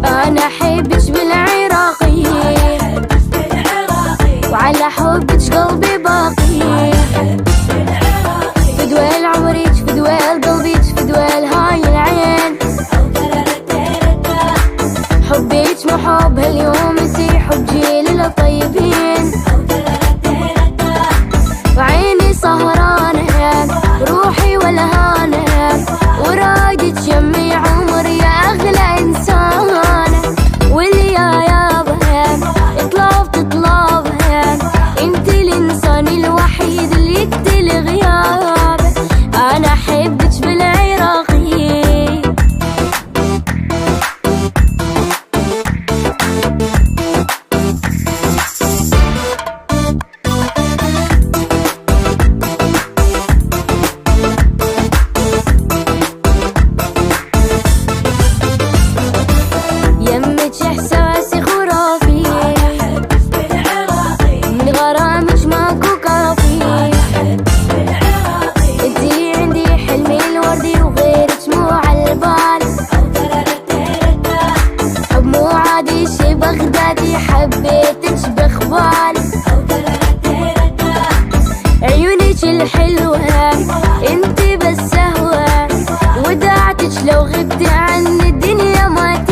أنا أحبش بالعراقي وعلى حبك قلبي باقي. فدوى عمريك فدوى قلبيك فدوى هاي العين. حبيك محب هاليوم انتي حب جيل الطيبين. وعيني سهرانة روحي ولهانة ورايدك يمي عمري يا أغلى إنسانة. واللي يابها اطلب تطلبها انتي الإنسان الوحيد اللي يقتل غيابه. أنا أحبك بالعراقي. يمك إحساسي خرافي من غرامك ماكو كافي. انتي عندي حلمي الوردي وغيرك مو عالبال. حب مو عادي شي بغدادي حبيتك بخبال. عيونك الحلوة انتي بس هوى ودعتك لو غبتي عن الدنيا ما